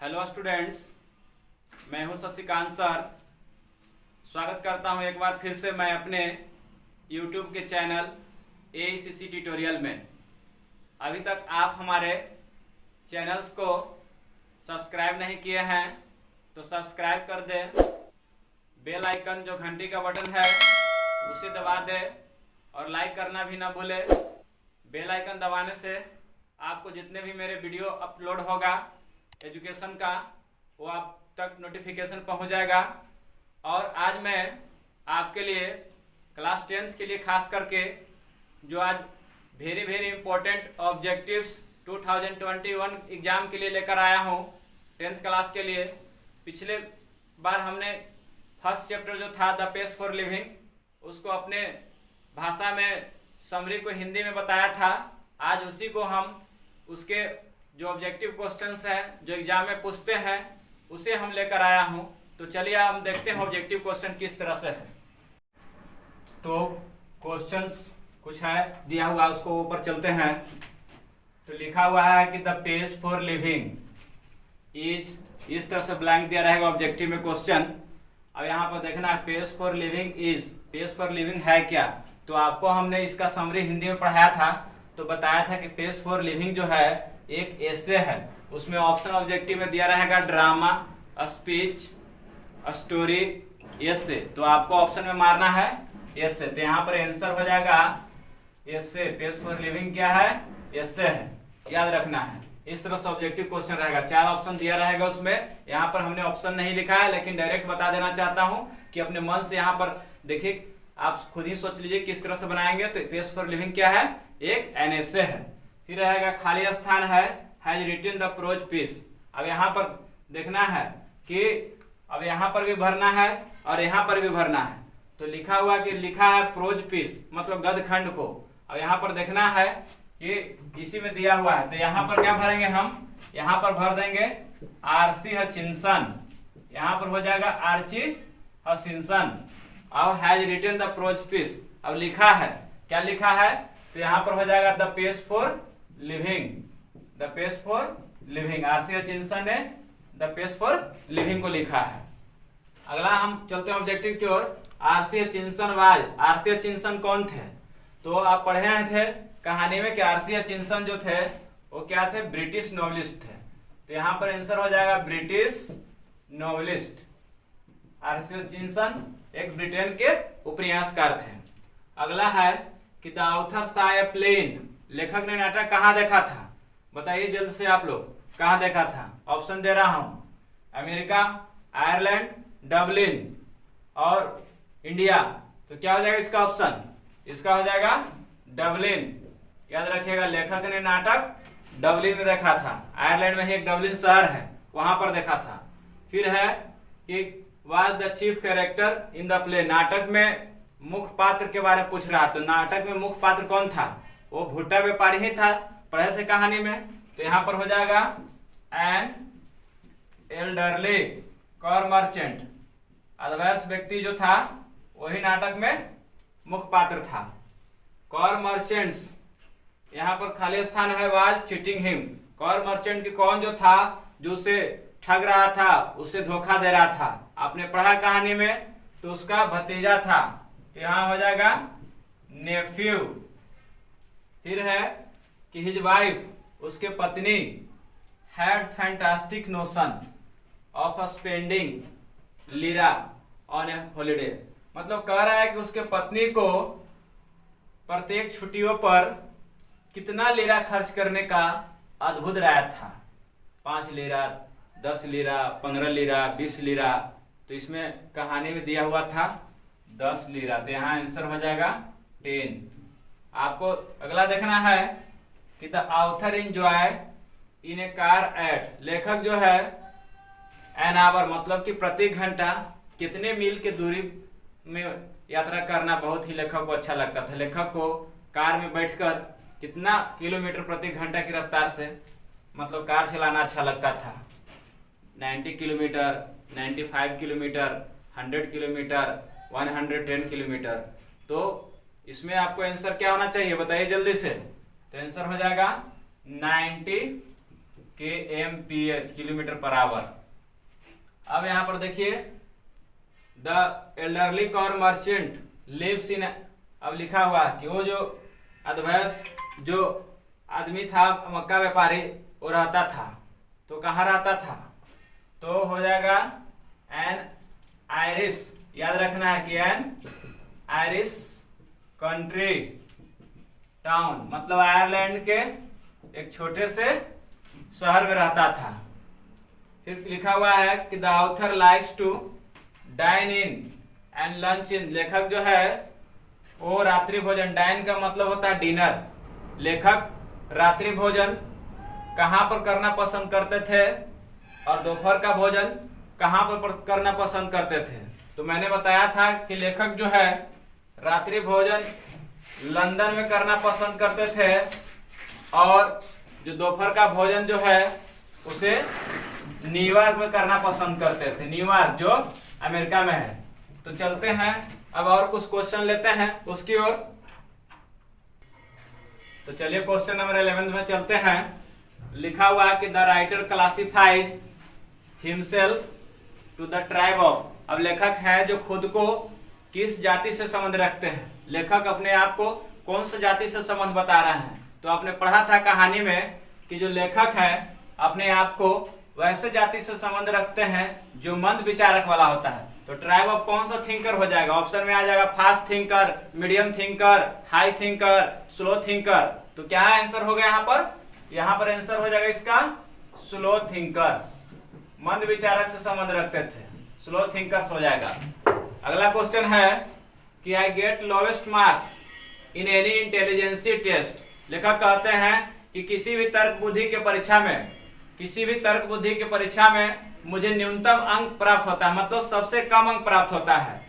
Hello students, मैं हूं Shashikant sir. स्वागत करता हूं एक बार फिर से मैं अपने YouTube के चैनल AECC ट्यूटोरियल में। अभी तक आप हमारे चैनल्स को सब्सक्राइब नहीं किए हैं तो सब्सक्राइब कर दें। बेल आइकन जो घंटी का बटन है उसे दबा दें और लाइक करना भी ना भूलें। बेल आइकन दबाने से आपको जितने भी मेरे वीडियो अपलोड होगा एजुकेशन का वो आप तक नोटिफिकेशन पहुंच जाएगा। और आज मैं आपके लिए क्लास 10th के लिए खास करके जो आज वेरी इंपॉर्टेंट ऑब्जेक्टिव्स 2021 एग्जाम के लिए लेकर आया हूं 10th क्लास के लिए। पिछले बार हमने फर्स्ट चैप्टर जो था द पेस फॉर लिविंग उसको अपने भाषा में समरी को हिंदी में बताया था। आज उसी को हम उसके जो ऑब्जेक्टिव क्वेश्चंस हैं जो एग्जाम में पूछते हैं उसे हम लेकर आया हूं। तो चलिए हम देखते हैं ऑब्जेक्टिव क्वेश्चन किस तरह से है। तो क्वेश्चंस कुछ है दिया हुआ, उसको ऊपर चलते हैं। तो लिखा हुआ है कि the pace for living is, इस तरह से ब्लैंक दिया रहेगा ऑब्जेक्टिव में क्वेश्चन। अब यहाँ पर देखना है pace for living is, pace for living है क्या। तो आपको हमने इसका समरी हिंदी में पढ़ाया था तो बताया था कि पेस फॉर लिविंग जो है एक एसे है। उसमें ऑप्शन ऑब्जेक्टिव में दिया रहेगा ड्रामा, स्पीच, स्टोरी, एसे। तो आपको ऑप्शन में मारना है एसे। तो यहाँ पर आंसर हो जाएगा एसे। पेस फॉर लिविंग क्या है? एसे है, याद रखना है। इस तरह से ऑब्जेक्टिव क्वेश्चन रहेगा। 4 ऑप्शन दिया रहेगा उसमें। यहाँ पर हमने ऑप्शन नहीं लिखा है लेकिन डायरेक्ट बता देना चाहता हूँ कि अपने मन से यहाँ पर देखिए, आप खुद ही सोच लीजिए किस तरह से बनाएंगे। तो पेस फॉर लिविंग क्या है? एक एन एसे है। फिर रहेगा खाली स्थान है, has written the prose piece. अब यहाँ पर देखना है कि अब यहाँ पर भी भरना है और यहाँ पर भी भरना है। तो लिखा हुआ कि लिखा है प्रोज पीस मतलब गद्य खंड को। अब यहाँ पर देखना है कि इसी में दिया हुआ है। तो यहाँ पर क्या भरेंगे हम? यहाँ पर भर देंगे आरसी हचिंसन। यहाँ पर हो जाएगा आर्ची हचिंसन और has written the prose piece. अब लिखा है, क्या लिखा है? तो यहाँ पर हो जाएगा the pace for living, the pace for living. RC Hutchinson ने द पेस फॉर लिविंग को लिखा है। अगला हम चलते हैं ऑब्जेक्टिव की ओर। RC Hutchinson was, RC Hutchinson कौन थे? तो आप पढ़े थे कहानी में कि आरसी हचिंसन जो थे वो क्या थे? ब्रिटिश नॉवेलिस्ट थे। तो यहाँ पर आंसर हो जाएगा ब्रिटिश नॉवेलिस्ट। आरसी हचिंसन एक ब्रिटेन के उपन्यासकार थे। अगला है कि the author saw a plane, लेखक ने नाटक कहाँ देखा था? बताइए जल्द से आप लोग, कहाँ देखा था? ऑप्शन दे रहा हूं, अमेरिका, आयरलैंड, डबलिन और इंडिया। तो क्या हो जाएगा इसका ऑप्शन? इसका हो जाएगा डबलिन। याद रखिएगा, लेखक ने नाटक डबलिन में देखा था। आयरलैंड में ही एक डबलिन शहर है, वहां पर देखा था। फिर है कि was the chief character in the play, नाटक में मुख्य पात्र के बारे में पूछ रहा। तो नाटक में मुख्य पात्र कौन था? वो भुट्टा व्यापारी ही था, पढ़े थे कहानी में। तो यहाँ पर हो जाएगा एन एल्डरली कॉर मर्चेंट, अधवयस्क व्यक्ति जो था वही नाटक में मुख्य पात्र था। कॉर मर्चेंट्स, यहाँ पर खाली स्थान है was cheating him. Corn merchant की कौन जो था जो उसे ठग रहा था, उसे धोखा दे रहा था? आपने पढ़ा कहानी में, तो उसका भतीजा था। तो यहाँ हो जाएगा नेफ्यू। फिर है कि हिज वाइफ, उसके पत्नी, had fantastic notion of spending lira on A holiday. मतलब कह रहा है कि उसके पत्नी को प्रत्येक छुट्टियों पर कितना लीरा खर्च करने का अद्भुत राय था। 5 लीरा, 10 लीरा, 15 लीरा, 20 लीरा। तो इसमें कहानी में दिया हुआ था 10 लीरा। तो यहाँ आंसर हो जाएगा 10। आपको अगला देखना है कि the author enjoy in A car eight, लेखक जो है एन आवर मतलब कि प्रति घंटा कितने मील की दूरी में यात्रा करना बहुत ही लेखक को अच्छा लगता था। लेखक को कार में बैठकर कितना किलोमीटर प्रति घंटा की रफ्तार से मतलब कार चलाना अच्छा लगता था? 90 किलोमीटर, 95 किलोमीटर, 100 किलोमीटर, 110 किलोमीटर। तो इसमें आपको आंसर क्या होना चाहिए बताइए जल्दी से। तो आंसर हो जाएगा 90 kmph किलोमीटर पर आवर। अब यहाँ पर देखिए the elderly corn merchant lives in, अब लिखा हुआ कि वो जो अधवयस जो आदमी था मक्का व्यापारी वो रहता था, तो कहाँ रहता था, तो हो जाएगा एन आयरिश, याद रखना है कि एन आयरिश कंट्री टाउन, मतलब आयरलैंड के एक छोटे से शहर में रहता था। फिर लिखा हुआ है कि the author likes to dine in and lunch in, लेखक जो है वो रात्रि भोजन, डाइन का मतलब होता है डिनर, लेखक रात्रि भोजन कहाँ पर करना पसंद करते थे और दोपहर का भोजन कहाँ पर करना पसंद करते थे। तो मैंने बताया था कि लेखक जो है रात्रि भोजन लंदन में करना पसंद करते थे और जो दोपहर का भोजन जो है उसे न्यूयॉर्क में करना पसंद करते थे, न्यूयॉर्क जो अमेरिका में है। तो चलते हैं अब और कुछ क्वेश्चन लेते हैं उसकी ओर। तो चलिए क्वेश्चन नंबर 11 में चलते हैं। लिखा हुआ है कि the writer classifies himself to the tribe of, अब लेखक है जो खुद को किस जाति से संबंध रखते हैं, लेखक अपने आप को कौन सा जाति से संबंध बता रहे हैं। तो आपने पढ़ा था कहानी में कि जो लेखक है अपने आप को वैसे जाति से संबंध रखते हैं जो मंद विचारक वाला होता है। तो ट्राइब ऑफ कौन सा थिंकर हो जाएगा, ऑप्शन में आ जाएगा fast thinker, medium thinker, high thinker, slow thinker. तो क्या आंसर होगा यहाँ पर आंसर हो जाएगा इसका स्लो थिंकर, मंद विचारक से संबंध रखते थे, स्लो थिंकर्स हो जाएगा। अगला क्वेश्चन है कि I get lowest marks in any intelligence test, लेखक कहते हैं कि किसी भी तर्क बुद्धि के परीक्षा में मुझे न्यूनतम अंक प्राप्त होता है, मतलब सबसे कम अंक प्राप्त होता है।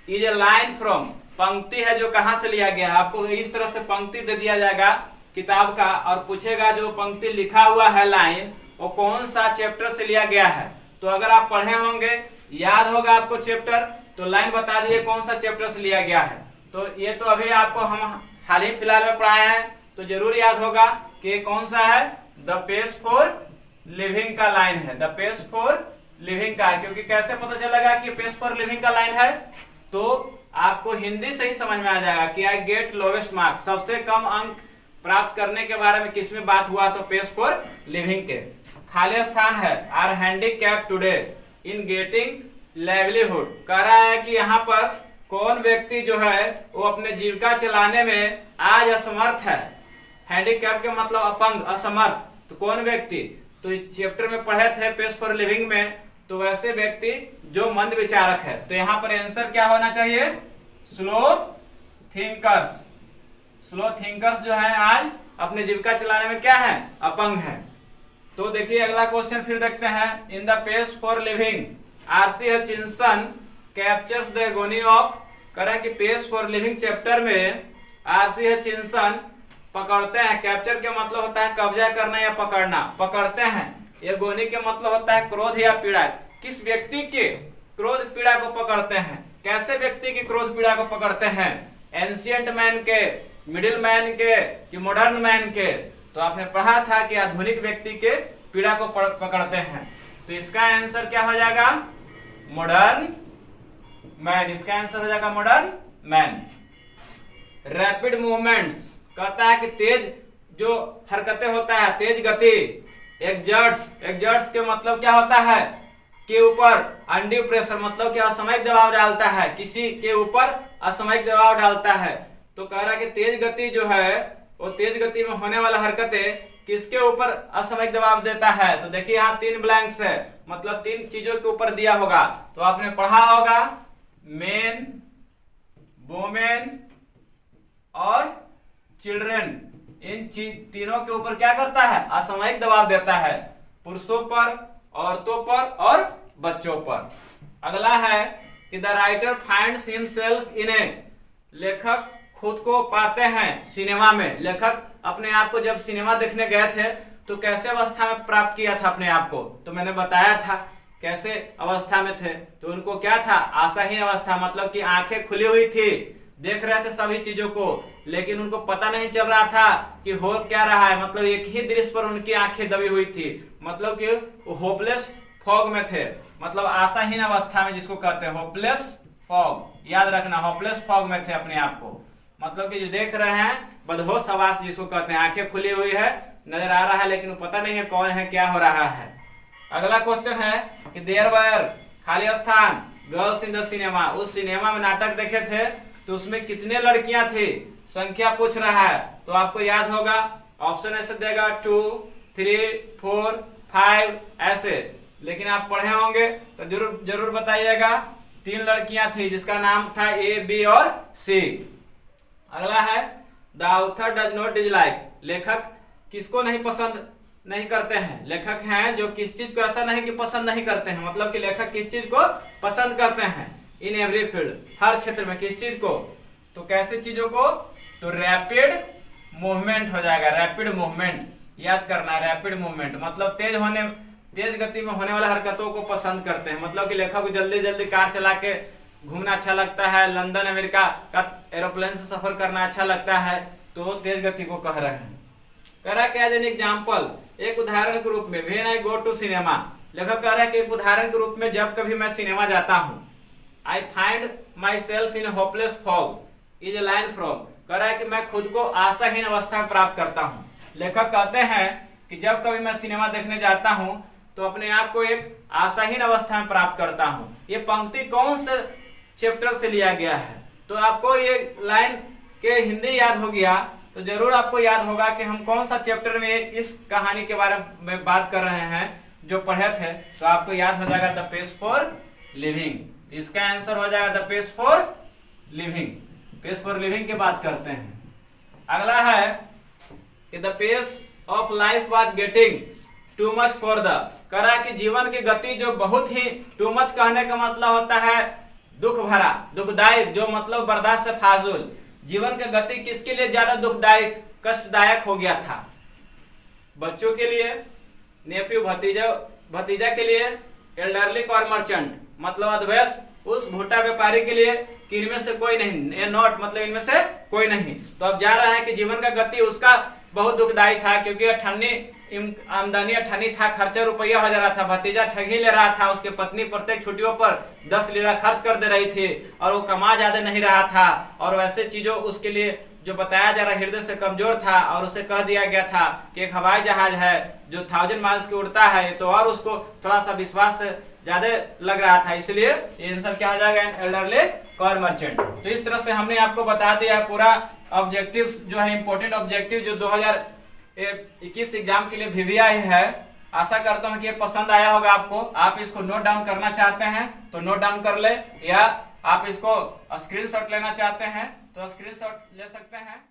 इज ए लाइन फ्रॉम, पंक्ति है जो कहां से लिया गया है, आपको इस तरह से पंक्ति दे दिया जाएगा किताब का और पूछेगा जो पंक्ति लिखा हुआ है लाइन वो कौन सा चैप्टर से लिया गया है। तो अगर आप पढ़े होंगे, याद होगा आपको चैप्टर, तो लाइन बता दीजिए कौन सा चैप्टर से लिया गया है। तो ये तो अभी आपको हम हाल ही फिलहाल में पढ़ाए हैं, तो जरूर याद होगा कि कौन सा है, द पेस फॉर लिविंग का लाइन है, द पेस फॉर लिविंग का है। क्योंकि कैसे पता चलेगा कि पेस फॉर लिविंग का लाइन है, तो आपको हिंदी से ही समझ में आ जाएगा कि आई गेट लोवेस्ट मार्क्स, सबसे कम अंक प्राप्त करने के बारे में किसमें बात हुआ, तो पेस फॉर लिविंग के। खाली स्थान है, are handicap today in getting livelihood, कह रहा है कि यहाँ पर कौन व्यक्ति जो है वो अपने जीविका चलाने में आज असमर्थ है। हैंडीकैप के मतलब अपंग, असमर्थ, तो कौन व्यक्ति, तो इस चैप्टर में पढ़े थे पेस फॉर लिविंग में, तो वैसे व्यक्ति जो मंद विचारक है। तो यहाँ पर आंसर क्या होना चाहिए, स्लो थिंकर्स। स्लो थिंकर्स जो है आज अपने जीविका चलाने में क्या है, अपंग है। तो देखिए अगला क्वेश्चन फिर देखते हैं। In the pace for living RC. Hutchinson captures the agony of, कह कि पेस फॉर लिविंग चैप्टर में आर.सी. हचिंसन पकड़ते हैं, कैप्चर के मतलब होता है कब्जा करना या पकड़ना, पकड़ते हैं। एगोनी के मतलब होता है क्रोध या पीड़ा, किस व्यक्ति के क्रोध पीड़ा को पकड़ते हैं, कैसे व्यक्ति की क्रोध पीड़ा को पकड़ते हैं, एंशिएंट मैन के, मिडिल मैन के कि मॉडर्न मैन के। तो आपने पढ़ा था कि आधुनिक व्यक्ति के पीड़ा को पकड़ते हैं। तो इसका आंसर क्या हो जाएगा, मॉडर्न मैन, इसका आंसर हो जाएगा मॉडर्न मैन। रैपिड मूवमेंट्स, कहता है कि तेज जो हरकतें होता है, तेज गति। एग्जर्ट्स के मतलब क्या होता है, के ऊपर, अनड्यू प्रेशर मतलब कि असामयिक दबाव डालता है, किसी के ऊपर असामयिक दबाव डालता है। तो कह रहा है कि तेज गति जो है वो तेज गति में होने वाला हरकतें किसके ऊपर असामयिक दबाव देता है। तो देखिए यहाँ 3 ब्लैंक्स है, मतलब 3 चीजों के ऊपर दिया होगा। तो आपने पढ़ा होगा मेन, वोमेन और चिल्ड्रेन, इन तीनों के ऊपर क्या करता है, असामयिक दबाव देता है, पुरुषों पर, औरतों पर और बच्चों पर। अगला है कि the writer finds himself in a, लेखक खुद को पाते हैं सिनेमा में। लेखक अपने आप को जब सिनेमा देखने गए थे तो कैसे अवस्था में प्राप्त किया था अपने आप को, तो मैंने बताया था कैसे अवस्था में थे। तो उनको क्या था, आशाहीन अवस्था, मतलब कि आंखें खुली हुई थी, देख रहे थे सभी चीजों को, लेकिन उनको पता नहीं चल रहा था कि हो क्या रहा है। मतलब एक ही दृश्य पर उनकी आंखें दबी हुई थी, मतलब कि वो होपलेस फॉग में थे, मतलब आशाहीन अवस्था में, जिसको कहते हैं होपलेस फॉग। याद रखना, होपलेस फॉग में थे अपने आप को, मतलब कि जो देख रहे हैं बदहोश हवास जिसको कहते हैं, आंखें खुली हुई है, नजर आ रहा है लेकिन पता नहीं है कौन है, क्या हो रहा है। अगला क्वेश्चन है कि देयर वर, खाली स्थान, गर्ल्स इन द सिनेमा। उस सिनेमा में नाटक देखे थे तो उसमें कितने लड़कियां थी, संख्या पूछ रहा है। तो आपको याद होगा, ऑप्शन ऐसे देगा 2, 3, 4, 5 ऐसे, लेकिन आप पढ़े होंगे तो जरूर बताइएगा। 3 लड़कियां थी जिसका नाम था ए, बी और सी। अगला है the author does not dislike. लेखक किसको नहीं पसंद नहीं करते हैं। लेखक हैं जो किस चीज को ऐसा नहीं कि पसंद नहीं करते हैं, मतलब कि लेखक किस चीज को पसंद करते हैं। इन एवरी फील्ड, हर क्षेत्र में, किस चीज को, तो कैसे चीजों को, तो रैपिड मूवमेंट हो जाएगा। रैपिड मूवमेंट याद करना, रैपिड मूवमेंट मतलब तेज गति में होने वाले हरकतों को पसंद करते हैं। मतलब कि लेखक को जल्दी जल्दी कार चला के घूमना अच्छा लगता है, लंदन अमेरिका का एरोप्लेन से सफर करना अच्छा लगता है, तो तेज गति को कह रहे हैं। कह रहा है एन एग्जाम्पल, एक उदाहरण के रूप में, when I go to cinema. लेखक कह रहा है कि एक उदाहरण के रूप में जब कभी मैं सिनेमा जाता हूँ। I find my self in hopeless fog is a line from. कह रहा है कि मैं खुद को आशाहीन अवस्था में प्राप्त करता हूँ। लेखक कहते हैं कि जब कभी मैं सिनेमा देखने जाता हूँ तो अपने आप को एक आशाहीन अवस्था में प्राप्त करता हूँ। ये पंक्ति कौन से चैप्टर से लिया गया है, तो आपको ये लाइन के हिंदी याद हो गया तो जरूर आपको याद होगा कि हम कौन सा चैप्टर में इस कहानी के बारे में बात कर रहे हैं जो पढ़े थे। तो आपको याद हो जाएगा द पेस फॉर लिविंग। इसका आंसर हो जाएगा the pace for living. Pace for living की बात करते हैं। अगला है कि the pace of life was getting too much for the. करा कि जीवन की गति जो बहुत ही, टू मच कहने का मतलब होता है दुख भरा, दुखदायक, जो मतलब बर्दाश्त से फाजुल। जीवन की गति किसके लिए ज्यादा दुखदायक, कष्टदायक हो गया था? बच्चों के लिए, नेफ्यू भतीजा के लिए, एल्डरली और मर्चेंट मतलब अधवयस उस भुट्टा व्यापारी के लिए, कि इनमें से कोई नहीं, ये नॉट मतलब इनमें से कोई नहीं। तो अब जा रहा है कि जीवन का गति उसका बहुत दुखदायी था, क्योंकि आमदनी अठन्नी था, खर्चा रुपया हो जा रहा था, भतीजा ठगी ले रहा था, उसके पत्नी प्रत्येक छुट्टियों पर 10 लीरा खर्च कर दे रही थी और वो कमा ज्यादा नहीं रहा था। और वैसे चीजों उसके लिए जो बताया जा रहा हृदय से कमजोर था, और उसे कह दिया गया था कि एक हवाई जहाज है जो 1000 माइल्स की उड़ता है, तो और उसको थोड़ा सा विश्वास ज्यादा लग रहा था, इसलिए ये आंसर क्या हो जाएगा, एल्डरली और मर्चेंट। तो इस तरह से हमने आपको बता दिया पूरा ऑब्जेक्टिव्स जो है, इंपॉर्टेंट ऑब्जेक्टिव जो 2021 एग्जाम के लिए VVI है। आशा करता हूं कि ये पसंद आया होगा आपको। आप इसको नोट डाउन करना चाहते हैं तो नोट डाउन कर ले, या आप इसको स्क्रीनशॉट लेना चाहते हैं तो स्क्रीनशॉट ले सकते हैं।